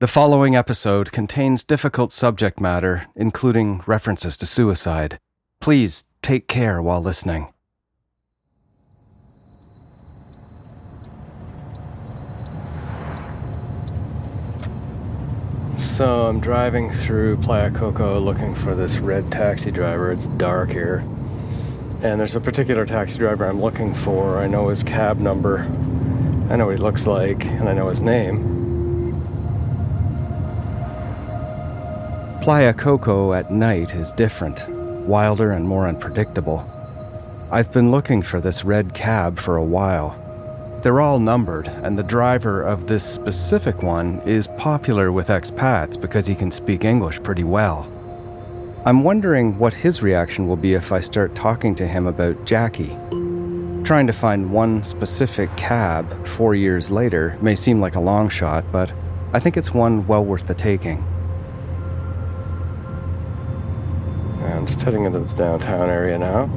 The following episode contains difficult subject matter, including references to suicide. Please take care while listening. So I'm driving through Playa del Coco looking for this red taxi driver. It's dark here. And there's a particular taxi driver I'm looking for. I know his cab number. I know what he looks like, and I know his name. Playa del Coco at night is different, wilder and more unpredictable. I've been looking for this red cab for a while. They're all numbered, and the driver of this specific one is popular with expats because he can speak English pretty well. I'm wondering what his reaction will be if I start talking to him about Jackie. Trying to find one specific cab 4 years later may seem like a long shot, but I think it's one well worth the taking. I'm just heading into the downtown area now,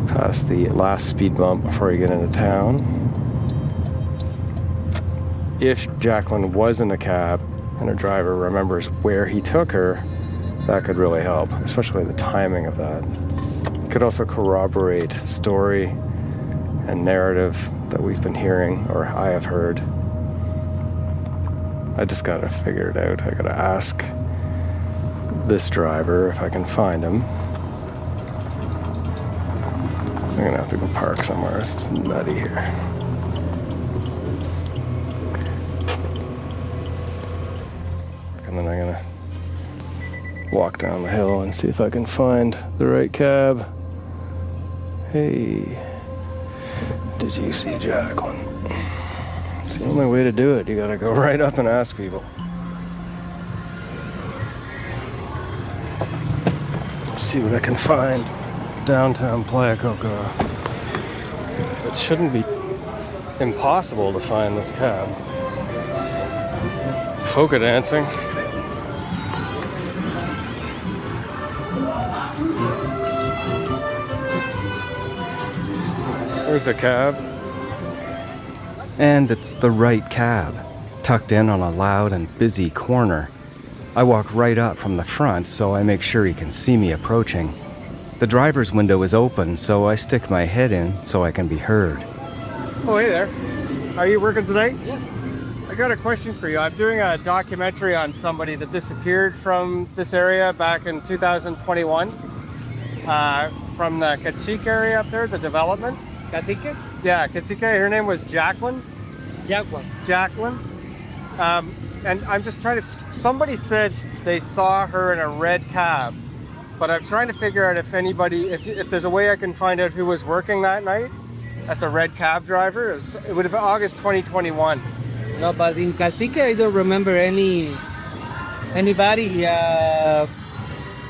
past the last speed bump before you get into town. If Jaclyn was in a cab and her driver remembers where he took her, that could really help, especially the timing of that. It could also corroborate story and narrative that we've been hearing, or I have heard. I just gotta figure it out. I gotta ask this driver if I can find him. I'm gonna have to go park somewhere. It's nutty here. And then I'm gonna walk down the hill and see if I can find the right cab. Hey, did you see Jaclyn? It's the only way to do it. You gotta go right up and ask people. See what I can find downtown Playa del Coco. It shouldn't be impossible to find this cab. Polka dancing. There's a cab. And it's the right cab, tucked in on a loud and busy corner. I walk right up from the front, so I make sure he can see me approaching. The driver's window is open, so I stick my head in so I can be heard. Oh, hey there. Are you working tonight? Yeah. I got a question for you. I'm doing a documentary on somebody that disappeared from this area back in 2021. From the Cacique area up there, the development. Cacique? Yeah, Cacique. Her name was Jaclyn. Jaclyn. And I'm just trying to... Somebody said they saw her in a red cab, but I'm trying to figure out if anybody... If there's a way I can find out who was working that night. That's a red cab driver. It would have been August 2021. No, but in Cacique, I don't remember anybody.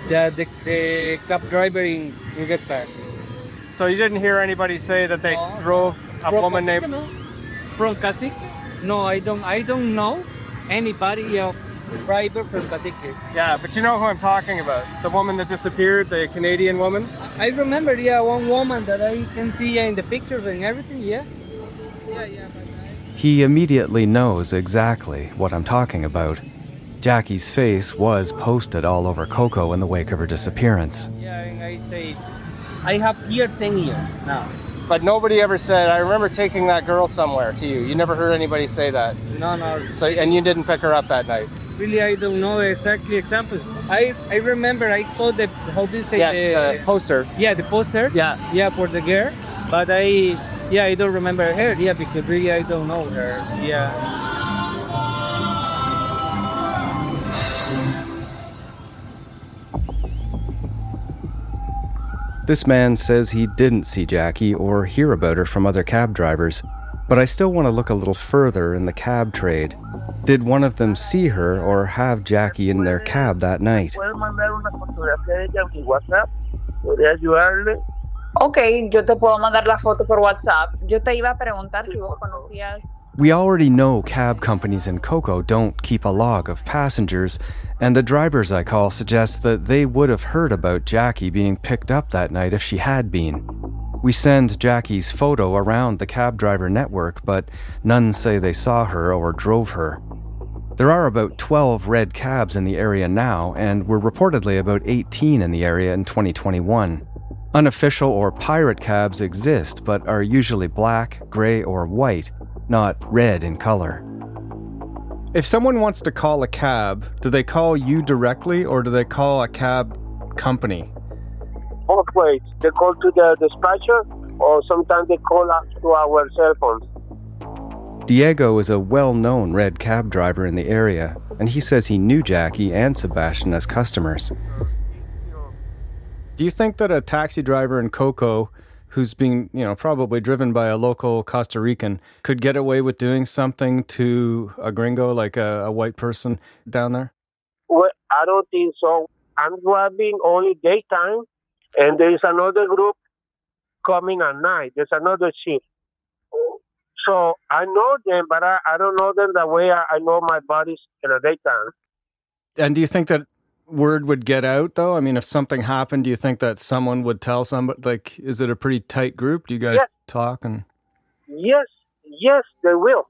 The cab driver in get back. So you didn't hear anybody say that they drove a woman Cacique, named... No? From Cacique? No, I don't know anybody driver from Cacique. Yeah, but you know who I'm talking about. The woman that disappeared, the Canadian woman. I remember, one woman that I can see in the pictures and everything, yeah. He immediately knows exactly what I'm talking about. Jackie's face was posted all over Coco in the wake of her disappearance. Yeah, and I say, I have here 10 years now. But nobody ever said, I remember taking that girl somewhere to you. You never heard anybody say that. No. So, and you didn't pick her up that night. Really, I don't know exactly examples. I remember I saw the, how do you say? Yes, the poster. Yeah, the poster. Yeah, for the girl. But I don't remember her. Yeah, because really I don't know her. Yeah. This man says he didn't see Jackie or hear about her from other cab drivers, but I still want to look a little further in the cab trade. Did one of them see her or have Jackie in their cab that night? Ok, yo te puedo mandar la foto por WhatsApp. Yo te iba a preguntar si vos conocías... We already know cab companies in Coco don't keep a log of passengers, and the drivers I call suggest that they would have heard about Jackie being picked up that night if she had been. We send Jackie's photo around the cab driver network, but none say they saw her or drove her. There are about 12 red cabs in the area now, and were reportedly about 18 in the area in 2021. Unofficial or pirate cabs exist, but are usually black, gray, or white, not red in color. If someone wants to call a cab, do they call you directly or do they call a cab company? Both ways. They call to the dispatcher or sometimes they call us to our cell phones. Diego is a well-known red cab driver in the area, and he says he knew Jackie and Sebastian as customers. Do you think that a taxi driver in Coco who's being, probably driven by a local Costa Rican could get away with doing something to a gringo, like a white person down there? Well, I don't think so. I'm driving only daytime, and there is another group coming at night. There's another shift. So I know them, but I don't know them the way I know my buddies in the daytime. And do you think that word would get out, though? I mean, if something happened, do you think that someone would tell somebody? Like, is it a pretty tight group? Do you guys talk? And Yes, they will.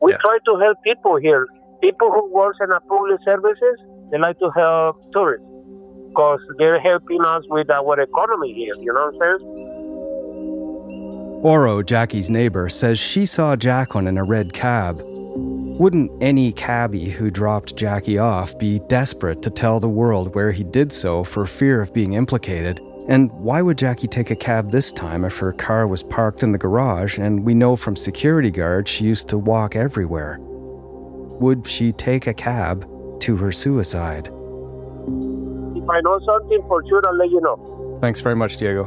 We try to help people here. People who work in the public services, they like to help tourists because they're helping us with our economy here. You know what I'm saying? Oro, Jackie's neighbor, says she saw Jaclyn in a red cab. Wouldn't any cabbie who dropped Jackie off be desperate to tell the world where he did so for fear of being implicated? And why would Jackie take a cab this time if her car was parked in the garage and we know from security guards she used to walk everywhere? Would she take a cab to her suicide? If I know something for sure, I'll let you know. Thanks very much, Diego.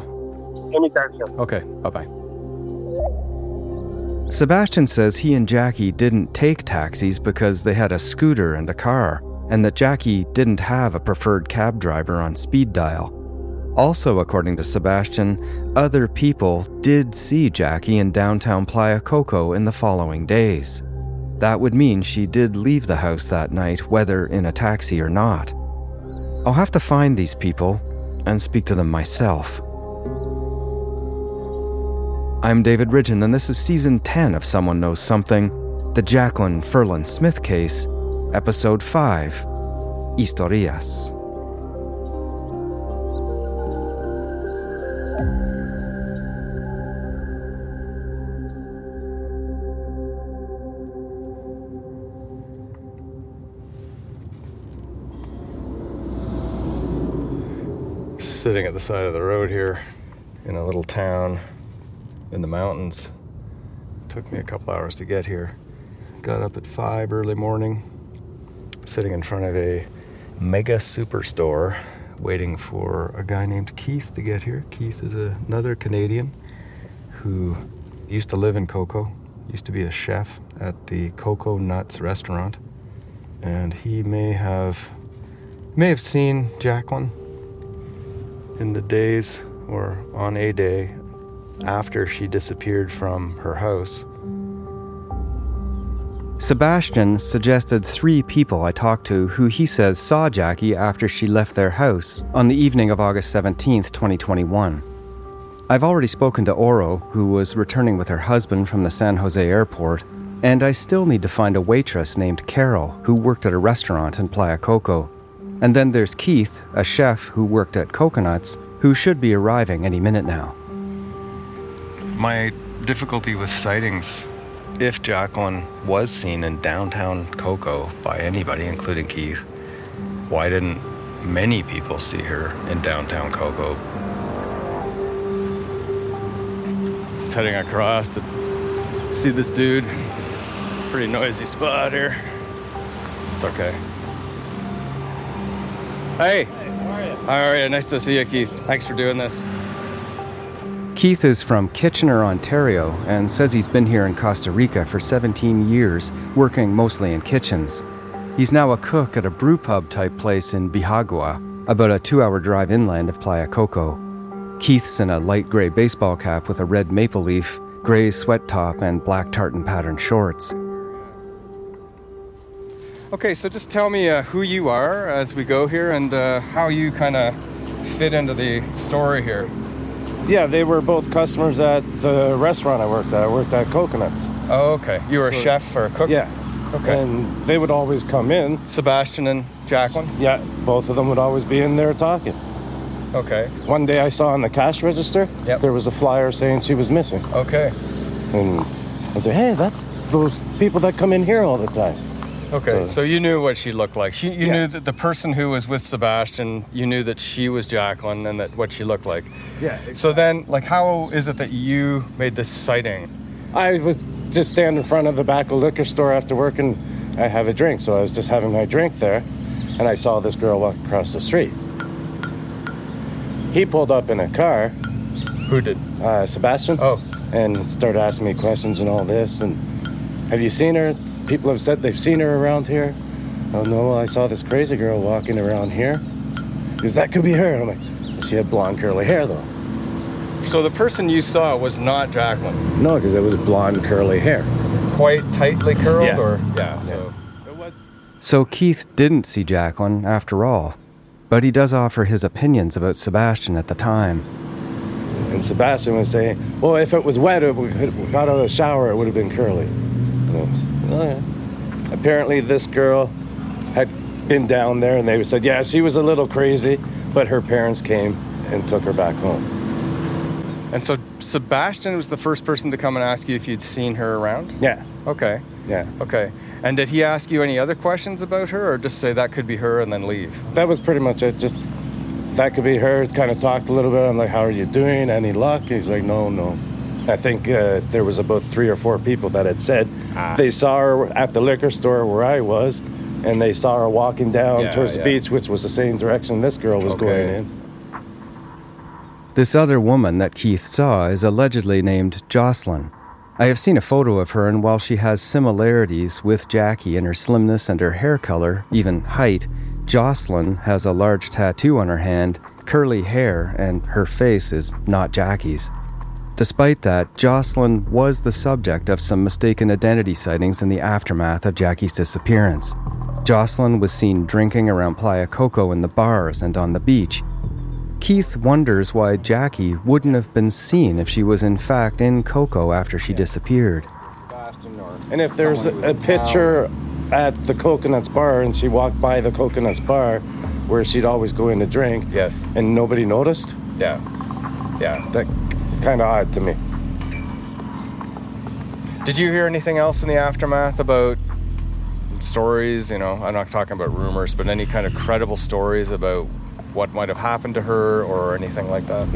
Anytime, sir. Okay, bye-bye. Sebastian says he and Jackie didn't take taxis because they had a scooter and a car, and that Jackie didn't have a preferred cab driver on speed dial. Also, according to Sebastian, other people did see Jackie in downtown Playa Coco in the following days. That would mean she did leave the house that night, whether in a taxi or not. I'll have to find these people and speak to them myself. I'm David Ridgen, and this is Season 10 of Someone Knows Something, the Jaclyn Ferland Smith case, Episode 5, Historias. Sitting at the side of the road here in a little town in the mountains. Took me a couple hours to get here. Got up at 5 early morning, sitting in front of a mega superstore, waiting for a guy named Keith to get here. Keith is another Canadian who used to live in Coco, used to be a chef at the Coco Nuts restaurant, and he may have seen Jaclyn in the days or on a day after she disappeared from her house. Sebastian suggested 3 people I talked to who he says saw Jackie after she left their house on the evening of August 17th, 2021. I've already spoken to Oro, who was returning with her husband from the San Jose airport, and I still need to find a waitress named Carol who worked at a restaurant in Playa Coco. And then there's Keith, a chef who worked at Coconuts, who should be arriving any minute now. My difficulty with sightings, if Jaclyn was seen in downtown Coco by anybody, including Keith, why didn't many people see her in downtown Coco? Just heading across to see this dude. Pretty noisy spot here. It's okay. Hey! How are you? How are you? Nice to see you, Keith. Thanks for doing this. Keith is from Kitchener, Ontario, and says he's been here in Costa Rica for 17 years, working mostly in kitchens. He's now a cook at a brew pub type place in Bijagua, about a 2-hour drive inland of Playa Coco. Keith's in a light gray baseball cap with a red maple leaf, gray sweat top, and black tartan patterned shorts. Okay, so just tell me who you are as we go here and how you kind of fit into the story here. Yeah, they were both customers at the restaurant I worked at. I worked at Coconuts. Oh, okay. You were a chef or a cook? Yeah. Okay. And they would always come in. Sebastian and Jaclyn? Yeah, both of them would always be in there talking. Okay. One day I saw on the cash register, there was a flyer saying she was missing. Okay. And I said, hey, that's those people that come in here all the time. Okay, so you knew what she looked like. You knew that the person who was with Sebastian, you knew that she was Jaclyn and that what she looked like. Yeah. Exactly. So then, like, how is it that you made this sighting? I would just stand in front of the back of the liquor store after work and I have a drink. So I was just having my drink there and I saw this girl walk across the street. He pulled up in a car. Who did? Sebastian. Oh. And started asking me questions and all this. And have you seen her? People have said they've seen her around here. Oh no, I saw this crazy girl walking around here. Because that could be her. I'm like, she had blonde curly hair though. So the person you saw was not Jaclyn? No, because it was blonde curly hair. Quite tightly curled? Yeah. Or so. So Keith didn't see Jaclyn after all, but he does offer his opinions about Sebastian at the time. And Sebastian was saying, well, if it was wet, if we got out of the shower, it would have been curly. Apparently this girl had been down there and they said, yeah, she was a little crazy, but her parents came and took her back home. And so Sebastian was the first person to come and ask you if you'd seen her around? Yeah. Okay. Yeah. Okay. And did he ask you any other questions about her or just say that could be her and then leave? That was pretty much it. Just that could be her. Kind of talked a little bit. I'm like, how are you doing? Any luck? He's like, no. I think there was about 3 or 4 people that had said they saw her at the liquor store where I was, and they saw her walking down towards the beach, which was the same direction this girl was going in. This other woman that Keith saw is allegedly named Jaclyn. I have seen a photo of her, and while she has similarities with Jackie in her slimness and her hair color, even height, Jaclyn has a large tattoo on her hand, curly hair, and her face is not Jackie's. Despite that, Jaclyn was the subject of some mistaken identity sightings in the aftermath of Jackie's disappearance. Jaclyn was seen drinking around Playa Coco in the bars and on the beach. Keith wonders why Jackie wouldn't have been seen if she was in fact in Coco after she disappeared. And if there's a picture at the Coconuts bar and she walked by the Coconuts bar where she'd always go in to drink, and nobody noticed, that kind of odd to me. Did you hear anything else in the aftermath about stories? I'm not talking about rumors, but any kind of credible stories about what might have happened to her or anything like that?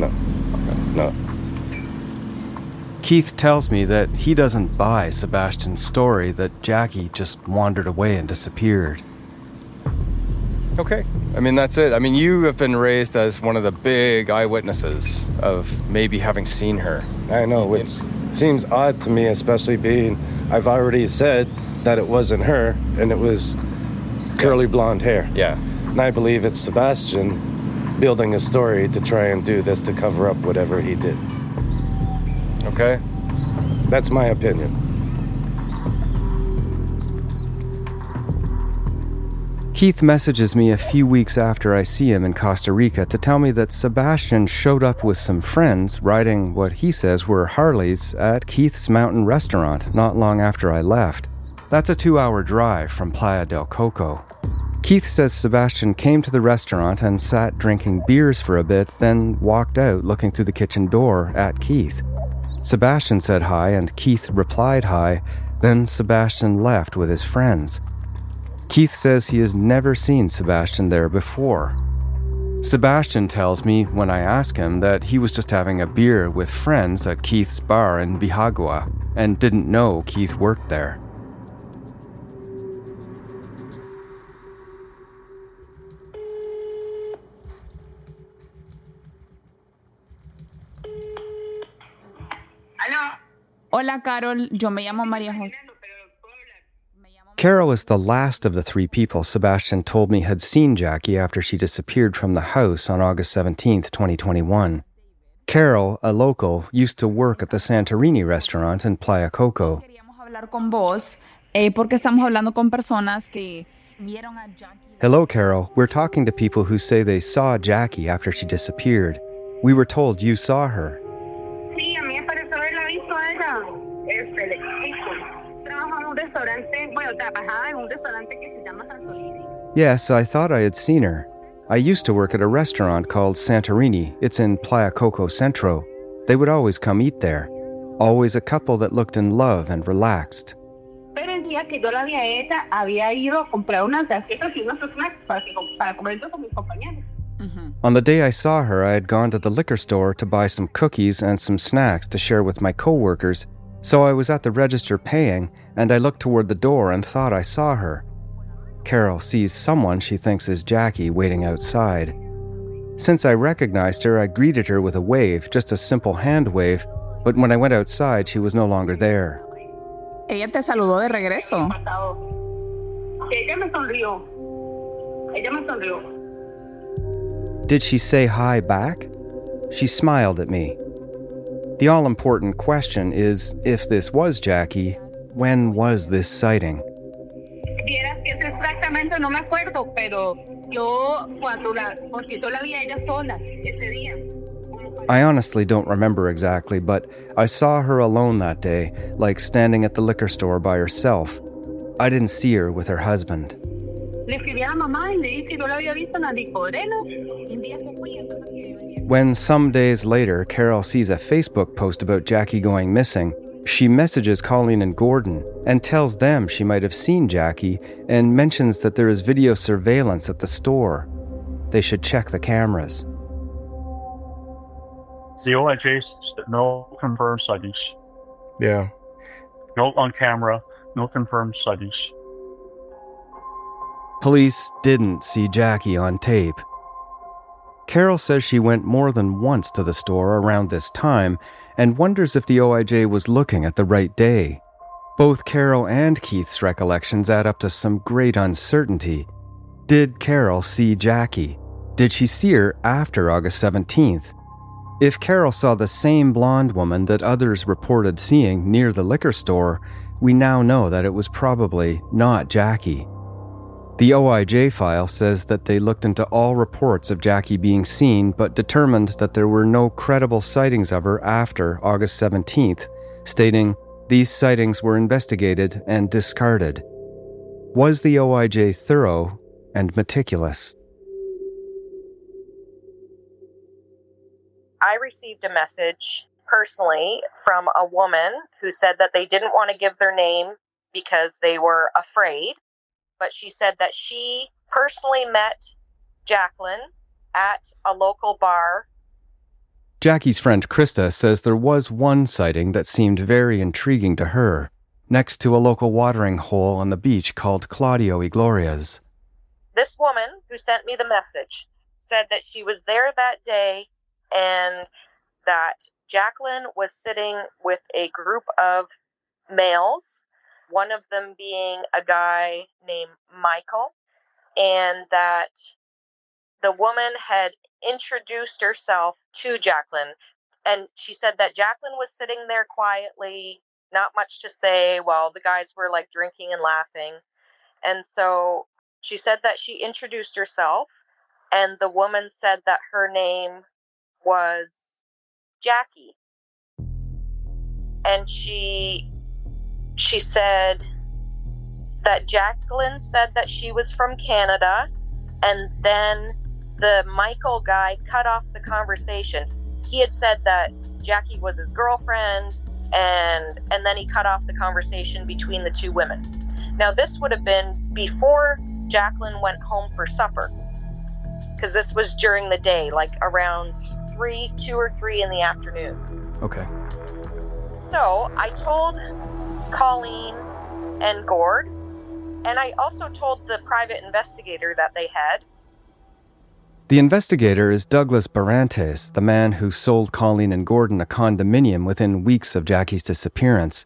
No. Keith tells me that he doesn't buy Sebastian's story that Jackie just wandered away and disappeared. Okay. That's it. You have been raised as one of the big eyewitnesses of maybe having seen her. I know, which seems odd to me, especially being I've already said that it wasn't her and it was curly blonde hair. Yeah. And I believe it's Sebastian building a story to try and do this to cover up whatever he did. Okay. That's my opinion. Keith messages me a few weeks after I see him in Costa Rica to tell me that Sebastian showed up with some friends riding what he says were Harleys at Keith's mountain restaurant not long after I left. That's a 2-hour drive from Playas del Coco. Keith says Sebastian came to the restaurant and sat drinking beers for a bit, then walked out looking through the kitchen door at Keith. Sebastian said hi and Keith replied hi, then Sebastian left with his friends. Keith says he has never seen Sebastian there before. Sebastian tells me when I ask him that he was just having a beer with friends at Keith's bar in Bihagua and didn't know Keith worked there. Hola, Carol. Yo me llamo María José. Carol is the last of the 3 people Sebastian told me had seen Jackie after she disappeared from the house on August 17th, 2021. Carol, a local, used to work at the Santorini restaurant in Playa Coco. Hello, Carol. We're talking to people who say they saw Jackie after she disappeared. We were told you saw her. Sí, a mí me pareció haberla visto a ella. Le explico. Trabajamos de eso restaurante, bueno, trabajaba en un restaurante que se llama Santorini. Yes, I thought I had seen her. I used to work at a restaurant called Santorini. It's in Playa Coco Centro. They would always come eat there. Always a couple that looked in love and relaxed. Pero el día que yo la vi a ella, había ido a comprar unas tarjetas y unos snacks para comerlo con mis compañeros. On the day I saw her, I had gone to the liquor store to buy some cookies and some snacks to share with my coworkers, so I was at the register paying, and I looked toward the door and thought I saw her. Carol sees someone she thinks is Jackie waiting outside. Since I recognized her, I greeted her with a wave, just a simple hand wave, but when I went outside, she was no longer there. Ella te saludó de regreso. Ella me sonrió. Ella me sonrió. Did she say hi back? She smiled at me. The all-important question is, if this was Jackie, when was this sighting? Vieras que es exactamente, no me acuerdo, pero porque yo la vi a ella sola ese día. I honestly don't remember exactly, but I saw her alone that day, like standing at the liquor store by herself. I didn't see her with her husband. Le escribí a la mamá y le dije que yo la había visto en la discoteca. Un día que fui, entonces que venía. When some days later, Carol sees a Facebook post about Jackie going missing, she messages Colleen and Gordon and tells them she might have seen Jackie and mentions that there is video surveillance at the store. They should check the cameras. The OIJs, no confirmed sightings. Yeah. No on camera, no confirmed sightings. Police didn't see Jackie on tape. Carol says she went more than once to the store around this time and wonders if the OIJ was looking at the right day. Both Carol and Keith's recollections add up to some great uncertainty. Did Carol see Jackie? Did she see her after August 17th? If Carol saw the same blonde woman that others reported seeing near the liquor store, we now know that it was probably not Jackie. The OIJ file says that they looked into all reports of Jackie being seen but determined that there were no credible sightings of her after August 17th, stating these sightings were investigated and discarded. Was the OIJ thorough and meticulous? I received a message personally from a woman who said that they didn't want to give their name because they were afraid. But she said that she personally met Jaclyn at a local bar. Jackie's friend Krista says there was one sighting that seemed very intriguing to her, next to a local watering hole on the beach called Claudio y Gloria's. This woman who sent me the message said that she was there that day and that Jaclyn was sitting with a group of males, one of them being a guy named Michael, and that the woman had introduced herself to Jaclyn. And she said that Jaclyn was sitting there quietly, not much to say, while the guys were like drinking and laughing. And so she said that she introduced herself, and the woman said that her name was Jackie. And she said that Jaclyn said that she was from Canada, and then the Michael guy cut off the conversation. He had said that Jackie was his girlfriend, and then he cut off the conversation between the two women. Now, this would have been before Jaclyn went home for supper, because this was during the day, like around 2 or 3 in the afternoon. Okay. So I told Colleen and Gord, and I also told the private investigator that they had. The investigator is Douglas Barantes, the man who sold Colleen and Gordon a condominium within weeks of Jackie's disappearance.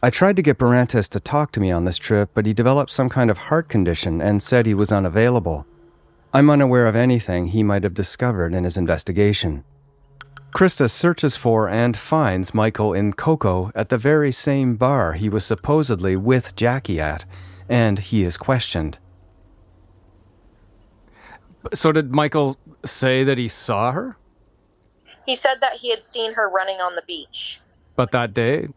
I tried to get Barantes to talk to me on this trip, but he developed some kind of heart condition and said he was unavailable. I'm unaware of anything he might have discovered in his investigation. Krista searches for and finds Michael in Coco at the very same bar he was supposedly with Jackie at, and he is questioned. So did Michael say that he saw her? He said that he had seen her running on the beach. But that day?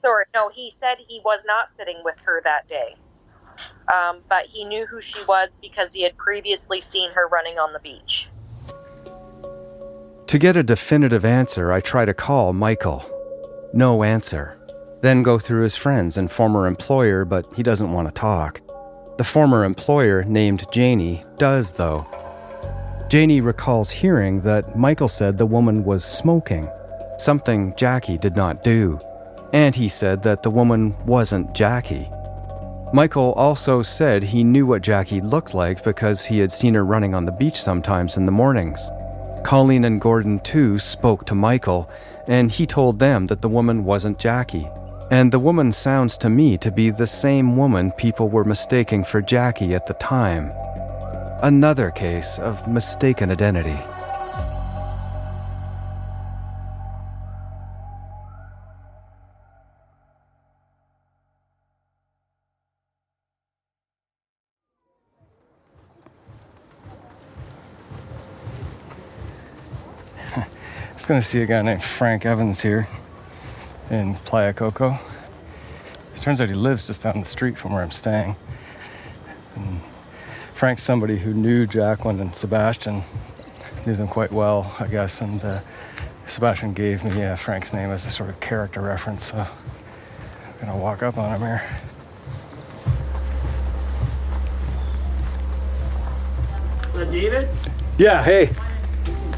Sorry, no, he said he was not sitting with her that day. But he knew who she was because he had previously seen her running on the beach. To get a definitive answer, I try to call Michael. No answer. Then go through his friends and former employer, but he doesn't want to talk. The former employer, named Janie, does though. Janie recalls hearing that Michael said the woman was smoking, something Jackie did not do. And he said that the woman wasn't Jackie. Michael also said he knew what Jackie looked like because he had seen her running on the beach sometimes in the mornings. Colleen and Gordon too spoke to Michael, and he told them that the woman wasn't Jackie. And the woman sounds to me to be the same woman people were mistaking for Jackie at the time. Another case of mistaken identity. I was going to see a guy named Frank Evans here in Playas del Coco. It turns out he lives just down the street from where I'm staying. And Frank's somebody who knew Jaclyn and Sebastian, knew them quite well, I guess, and Sebastian gave me Frank's name as a sort of character reference, so I'm gonna walk up on him here. David? Yeah, hey.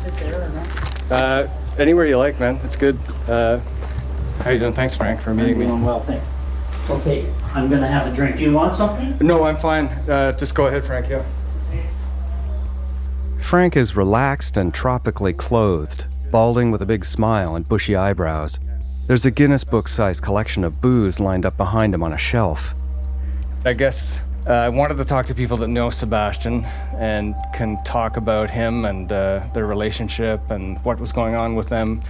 Sit there or not? Anywhere you like, man. It's good. How you doing? Thanks, Frank, for meeting me. Doing well, thanks. Okay, I'm gonna have a drink. Do you want something? No, I'm fine. Just go ahead, Frank, yeah. Frank is relaxed and tropically clothed, balding with a big smile and bushy eyebrows. There's a Guinness Book-sized collection of booze lined up behind him on a shelf. I guess I wanted to talk to people that know Sebastian and can talk about him and their relationship and what was going on with them.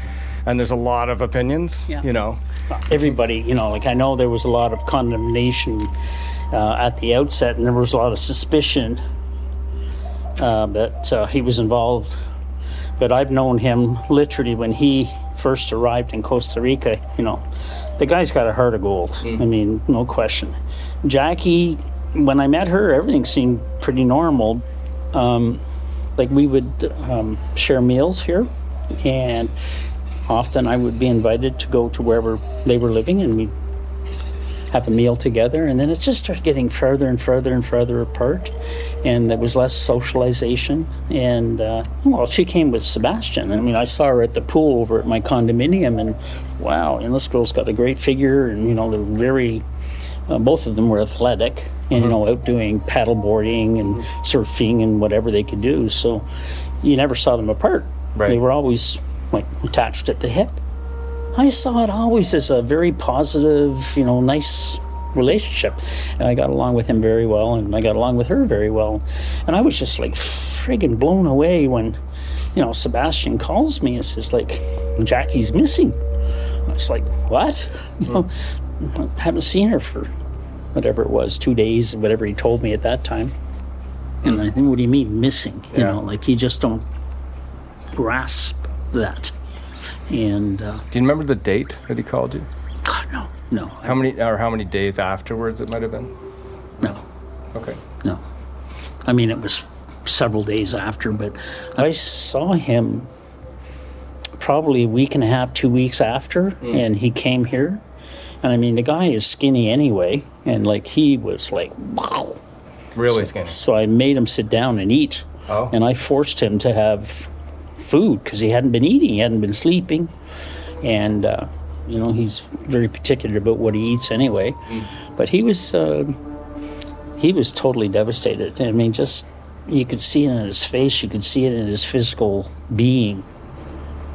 And there's a lot of opinions, you know. Everybody, you know, like I know there was a lot of condemnation at the outset, and there was a lot of suspicion that he was involved. But I've known him literally when he first arrived in Costa Rica. You know, the guy's got a heart of gold. I mean, no question. Jackie, when I met her, everything seemed pretty normal. Like we would share meals here, and often I would be invited to go to wherever they were living, and we'd have a meal together, and then it just started getting further and further and further apart, and there was less socialization. And well, she came with Sebastian. I mean, I saw her at the pool over at my condominium, and wow, and this girl's got a great figure, and you know, they're very both of them were athletic, and you know, out doing paddle boarding and surfing and whatever they could do. So you never saw them apart. Right. They were always like attached at the hip. I saw it always as a very positive, you know, nice relationship. And I got along with him very well, and I got along with her very well. And I was just like friggin' blown away when, you know, Sebastian calls me and says like, Jackie's missing. I was like, what? You know, I haven't seen her for whatever it was, 2 days, whatever he told me at that time. And I think, what do you mean missing? You know, like you just don't grasp that. And do you remember the date that he called you? God, no. How many days afterwards it might have been? No. Okay. No. I mean, it was several days after, but I saw him probably a week and a half, 2 weeks after, and he came here. And I mean, the guy is skinny anyway, and like he was like, wow. Really skinny. So I made him sit down and eat. Oh. And I forced him to have food because he hadn't been eating, he hadn't been sleeping, and you know, he's very particular about what he eats anyway. But he was totally devastated. I mean, just you could see it in his face, you could see it in his physical being.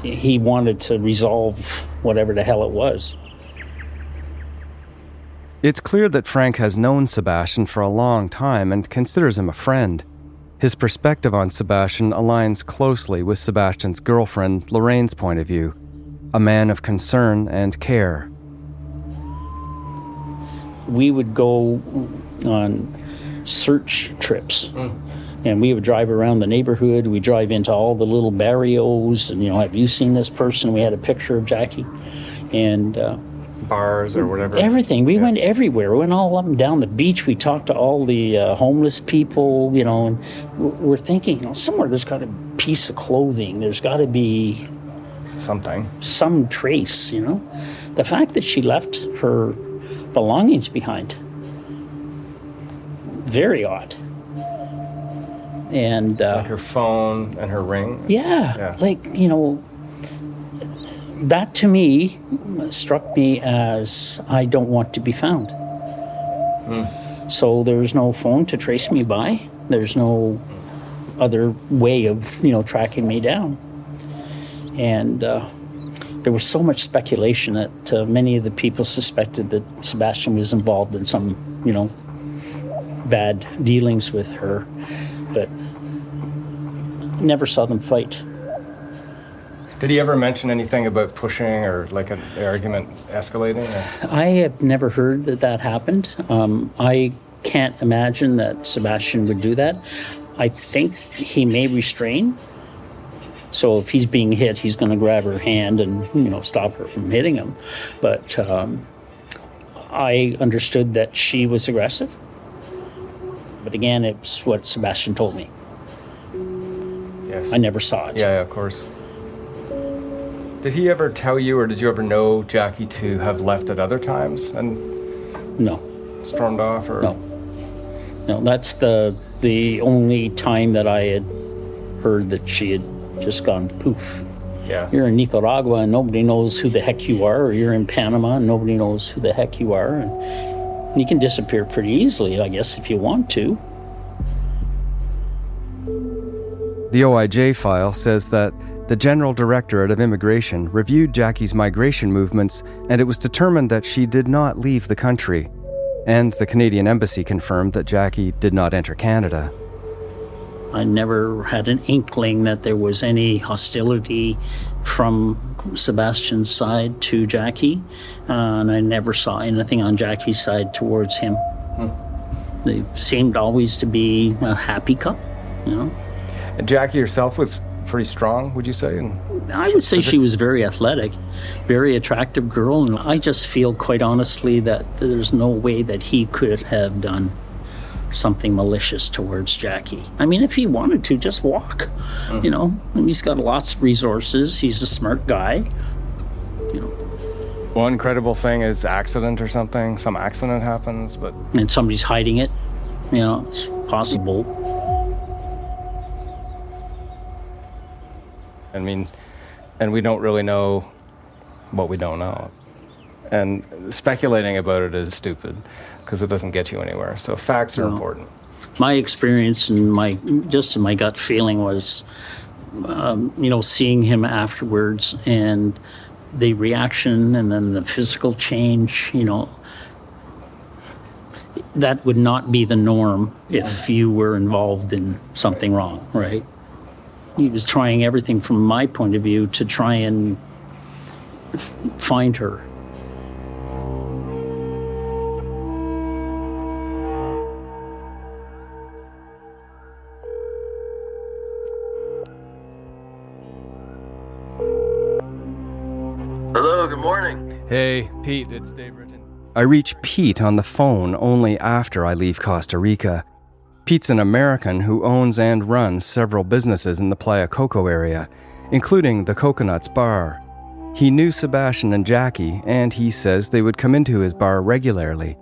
He wanted to resolve whatever the hell it was. It's clear that Frank has known Sebastian for a long time and considers him a friend. His perspective on Sebastian aligns closely with Sebastian's girlfriend, Lorraine's point of view, a man of concern and care. We would go on search trips, and we would drive around the neighborhood. We drive into all the little barrios, and you know, have you seen this person? We had a picture of Jackie, and bars or whatever? Everything. We went everywhere. We went all up and down the beach. We talked to all the homeless people, you know, and we're thinking, you know, somewhere there's got a piece of clothing. There's got to be some trace, you know. The fact that she left her belongings behind, very odd. And like her phone and her ring? Yeah, like, you know, that to me struck me as I don't want to be found. So there's no phone to trace me by. There's no other way of, you know, tracking me down. And there was so much speculation that many of the people suspected that Sebastian was involved in some, you know, bad dealings with her, but never saw them fight. Did he ever mention anything about pushing or like an argument escalating? I have never heard that happened. I can't imagine that Sebastian would do that. I think he may restrain. So if he's being hit, he's going to grab her hand and, you know, stop her from hitting him. But I understood that she was aggressive. But again, it's what Sebastian told me. Yes. I never saw it. Yeah, of course. Did he ever tell you, or did you ever know Jackie to have left at other times and stormed off? Or No, that's the only time that I had heard that she had just gone poof. Yeah. You're in Nicaragua and nobody knows who the heck you are, or you're in Panama and nobody knows who the heck you are. And you can disappear pretty easily, I guess, if you want to. The OIJ file says that the General Directorate of Immigration reviewed Jackie's migration movements, and it was determined that she did not leave the country. And the Canadian Embassy confirmed that Jackie did not enter Canada. I never had an inkling that there was any hostility from Sebastian's side to Jackie, and I never saw anything on Jackie's side towards him. They seemed always to be a happy couple, you know. And Jackie herself was pretty strong, would you say? I would say she was very athletic, very attractive girl, and I just feel quite honestly that there's no way that he could have done something malicious towards Jackie. I mean, if he wanted to, just walk, you know. And he's got lots of resources. He's a smart guy, you know. One credible thing is accident or something. Some accident happens, but... And somebody's hiding it, you know, it's possible. I mean, and we don't really know what we don't know. And speculating about it is stupid because it doesn't get you anywhere. So facts are important. My experience and my gut feeling was, you know, seeing him afterwards and the reaction and then the physical change, you know, that would not be the norm if you were involved in something wrong, right? He was trying everything from my point of view to try and find her. Hello, good morning. Hey, Pete, it's David Ridgen. I reach Pete on the phone only after I leave Costa Rica. Pete's an American who owns and runs several businesses in the Playas del Coco area, including the Coconuts Bar. He knew Sebastian and Jackie, and he says they would come into his bar regularly.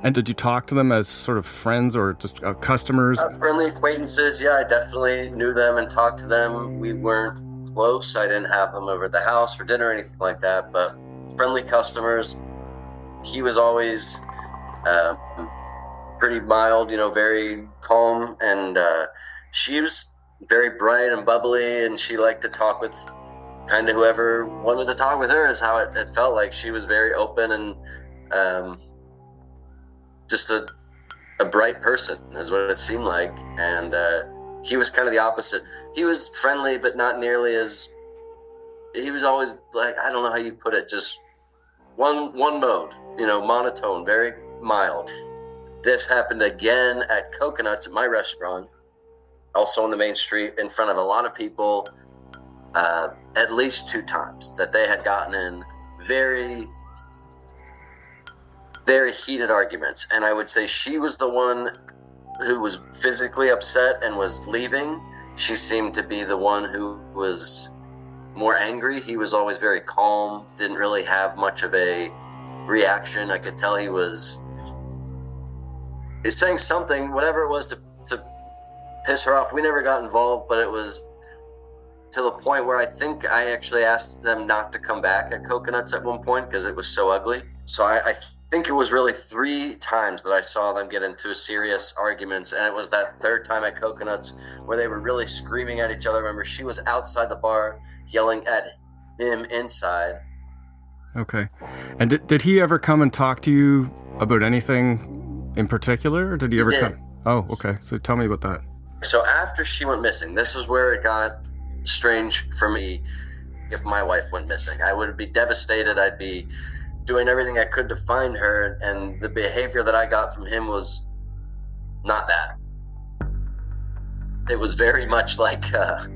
And did you talk to them as sort of friends or just customers? Friendly acquaintances, yeah, I definitely knew them and talked to them. We weren't close. I didn't have them over at the house for dinner or anything like that, but friendly customers. He was always... pretty mild, you know, very calm, and she was very bright and bubbly, and she liked to talk with kind of whoever wanted to talk with her, is how it felt like. She was very open and just a bright person is what it seemed like, and he was kind of the opposite. He was friendly, but not nearly as... He was always like, I don't know how you put it, just one mode, you know, monotone, very mild. This happened again at Coconuts at my restaurant, also on the main street in front of a lot of people, at least 2 times that they had gotten in very very heated arguments. And I would say she was the one who was physically upset and was leaving. She seemed to be the one who was more angry. He was always very calm, didn't really have much of a reaction. I could tell he's saying something, whatever it was to piss her off. We never got involved, but it was to the point where I think I actually asked them not to come back at Coconuts at one point because it was so ugly. So I think it was really 3 times that I saw them get into serious arguments, and it was that third time at Coconuts where they were really screaming at each other. Remember, she was outside the bar yelling at him inside. Okay. And did he ever come and talk to you about anything in particular, or did he ever come? Oh, okay. So tell me about that. So after she went missing, this was where it got strange for me. If my wife went missing, I would be devastated. I'd be doing everything I could to find her, and the behavior that I got from him was not that. It was very much like, I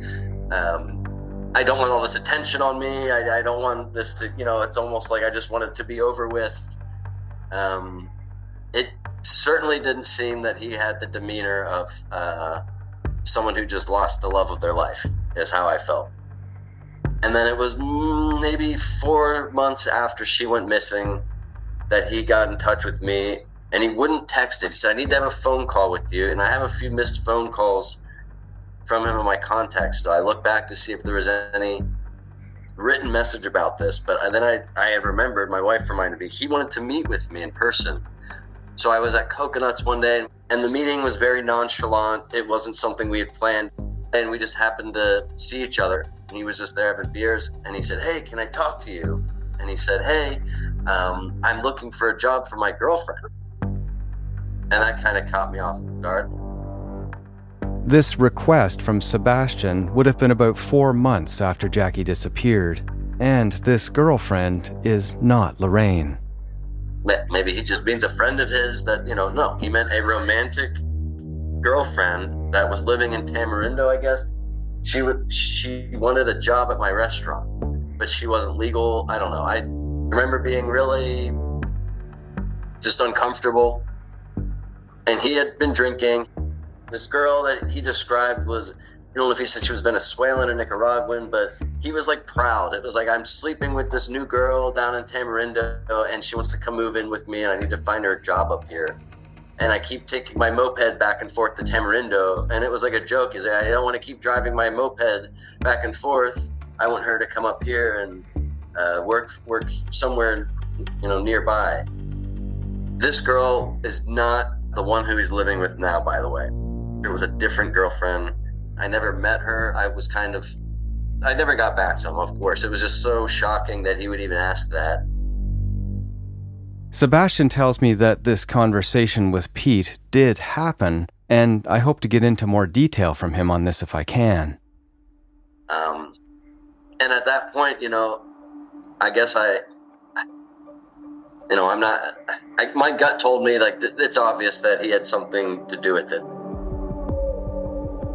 don't want all this attention on me. I don't want this to, it's almost like I just want it to be over with. It certainly didn't seem that he had the demeanor of someone who just lost the love of their life, is how I felt. And then it was maybe 4 months after she went missing that he got in touch with me, and he wouldn't text it. He said, I need to have a phone call with you. And I have a few missed phone calls from him in my contacts. So I looked back to see if there was any written message about this. But then I had remembered, my wife reminded me, he wanted to meet with me in person. So I was at Coconuts one day, and the meeting was very nonchalant. It wasn't something we had planned, and we just happened to see each other. He was just there having beers, and he said, hey, can I talk to you? And he said, hey, I'm looking for a job for my girlfriend. And that kind of caught me off guard. This request from Sebastian would have been about 4 months after Jackie disappeared, and this girlfriend is not Lorraine. Maybe he just means a friend of his that, no, he meant a romantic girlfriend that was living in Tamarindo, I guess. She wanted a job at my restaurant, but she wasn't legal. I don't know. I remember being really just uncomfortable. And he had been drinking. This girl that he described was, I don't know if he said she was Venezuelan or Nicaraguan, but he was like proud. It was like, I'm sleeping with this new girl down in Tamarindo, and she wants to come move in with me, and I need to find her a job up here. And I keep taking my moped back and forth to Tamarindo. And it was like a joke. He's like, I don't want to keep driving my moped back and forth. I want her to come up here and work somewhere, nearby. This girl is not the one who he's living with now, by the way. It was a different girlfriend. I never met her. I never got back to him, of course. It was just so shocking that he would even ask that. Sebastian tells me that this conversation with Pete did happen, and I hope to get into more detail from him on this if I can. And at that point, I guess my gut told me, like, it's obvious that he had something to do with it.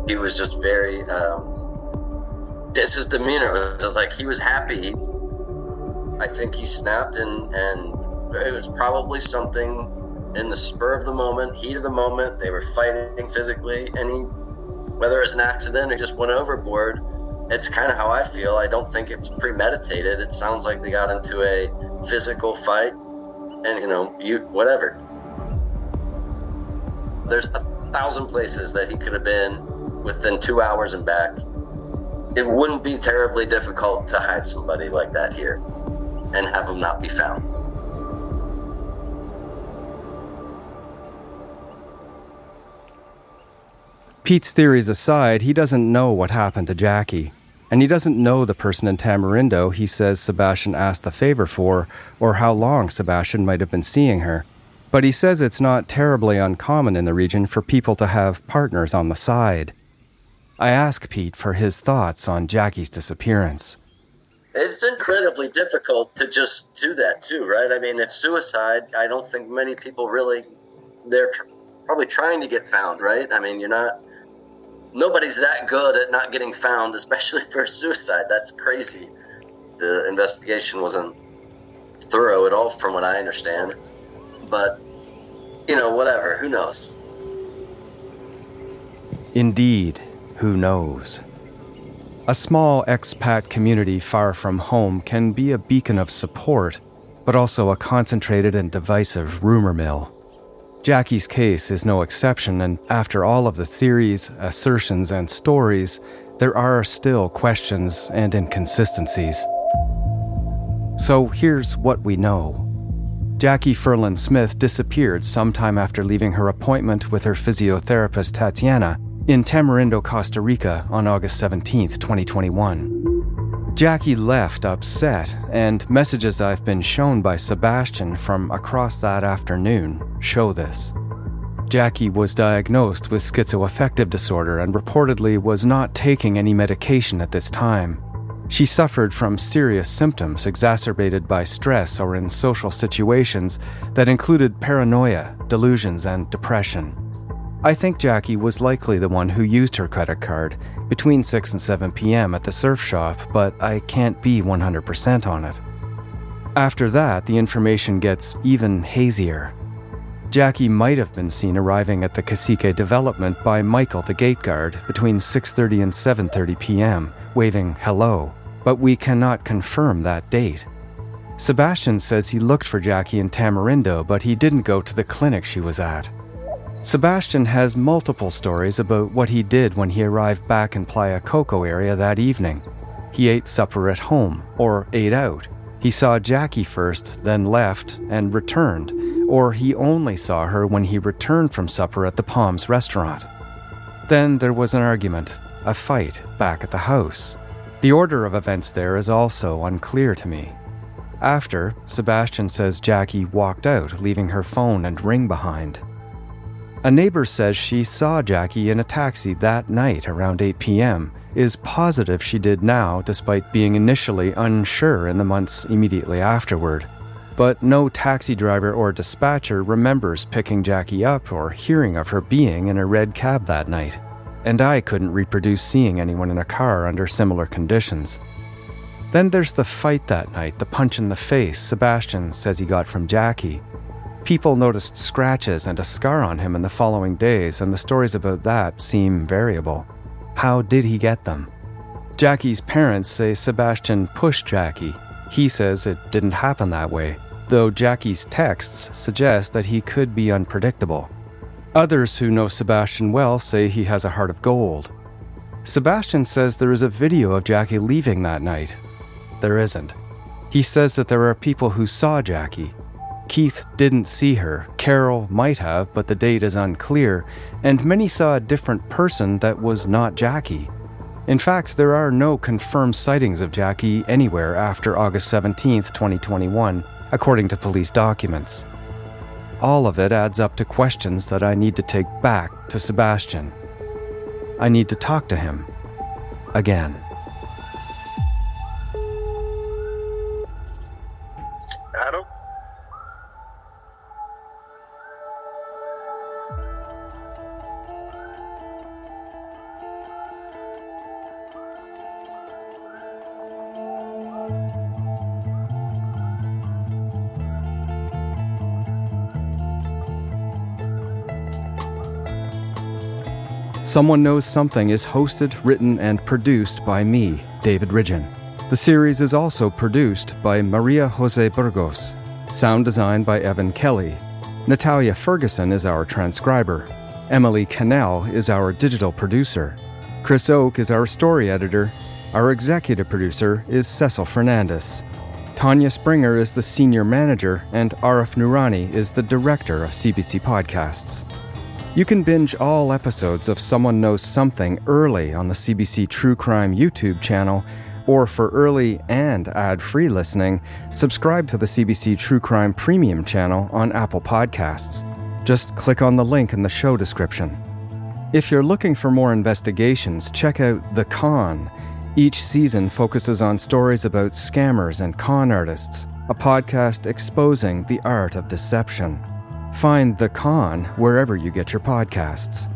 He was just very, his demeanor was just like, he was happy. I think he snapped and it was probably something in the spur of the moment, heat of the moment. They were fighting physically, and whether it's an accident or just went overboard, it's kind of how I feel. I don't think it was premeditated. It sounds like they got into a physical fight, and whatever. There's 1,000 places that he could have been within 2 hours and back. It wouldn't be terribly difficult to hide somebody like that here and have him not be found. Pete's theories aside, he doesn't know what happened to Jackie. And he doesn't know the person in Tamarindo he says Sebastian asked the favor for, or how long Sebastian might have been seeing her. But he says it's not terribly uncommon in the region for people to have partners on the side. I ask Pete for his thoughts on Jackie's disappearance. It's incredibly difficult to just do that too, right? I mean, it's suicide. I don't think many people really, they're probably trying to get found, right? I mean, nobody's that good at not getting found, especially for suicide. That's crazy. The investigation wasn't thorough at all from what I understand. but, whatever. Who knows? Indeed, who knows? A small expat community far from home can be a beacon of support, but also a concentrated and divisive rumor mill. Jackie's case is no exception, and after all of the theories, assertions, and stories, there are still questions and inconsistencies. So here's what we know. Jaclyn Ferland Smith disappeared sometime after leaving her appointment with her physiotherapist Tatiana in Tamarindo, Costa Rica on August 17, 2021. Jackie left upset, and messages I've been shown by Sebastian from across that afternoon show this. Jackie was diagnosed with schizoaffective disorder and reportedly was not taking any medication at this time. She suffered from serious symptoms exacerbated by stress or in social situations that included paranoia, delusions, and depression. I think Jackie was likely the one who used her credit card between 6 and 7 p.m. at the surf shop, but I can't be 100% on it. After that, the information gets even hazier. Jackie might have been seen arriving at the Cacique development by Michael, the gate guard, between 6:30 and 7:30 p.m., waving hello, but we cannot confirm that date. Sebastian says he looked for Jackie in Tamarindo, but he didn't go to the clinic she was at. Sebastian has multiple stories about what he did when he arrived back in Playas del Coco area that evening. He ate supper at home, or ate out. He saw Jackie first, then left, and returned, or he only saw her when he returned from supper at the Palms restaurant. Then there was an argument, a fight, back at the house. The order of events there is also unclear to me. After, Sebastian says Jackie walked out, leaving her phone and ring behind. A neighbor says she saw Jackie in a taxi that night around 8 p.m., is positive she did now despite being initially unsure in the months immediately afterward. But no taxi driver or dispatcher remembers picking Jackie up or hearing of her being in a red cab that night, and I couldn't reproduce seeing anyone in a car under similar conditions. Then there's the fight that night, the punch in the face Sebastian says he got from Jackie. People noticed scratches and a scar on him in the following days, and the stories about that seem variable. How did he get them? Jackie's parents say Sebastian pushed Jackie. He says it didn't happen that way, though Jackie's texts suggest that he could be unpredictable. Others who know Sebastian well say he has a heart of gold. Sebastian says there is a video of Jackie leaving that night. There isn't. He says that there are people who saw Jackie. Keith didn't see her, Carol might have, but the date is unclear, and many saw a different person that was not Jackie. In fact, there are no confirmed sightings of Jackie anywhere after August 17, 2021, according to police documents. All of it adds up to questions that I need to take back to Sebastian. I need to talk to him. Again. Adam? Someone Knows Something is hosted, written, and produced by me, David Ridgen. The series is also produced by Maria Jose Burgos. Sound design by Evan Kelly. Natalia Ferguson is our transcriber. Emily Cannell is our digital producer. Chris Oak is our story editor. Our executive producer is Cecil Fernandez. Tanya Springer is the senior manager, and Arif Noorani is the director of CBC Podcasts. You can binge all episodes of Someone Knows Something early on the CBC True Crime YouTube channel, or for early and ad-free listening, subscribe to the CBC True Crime Premium channel on Apple Podcasts. Just click on the link in the show description. If you're looking for more investigations, check out The Con. Each season focuses on stories about scammers and con artists, a podcast exposing the art of deception. Find The Con wherever you get your podcasts.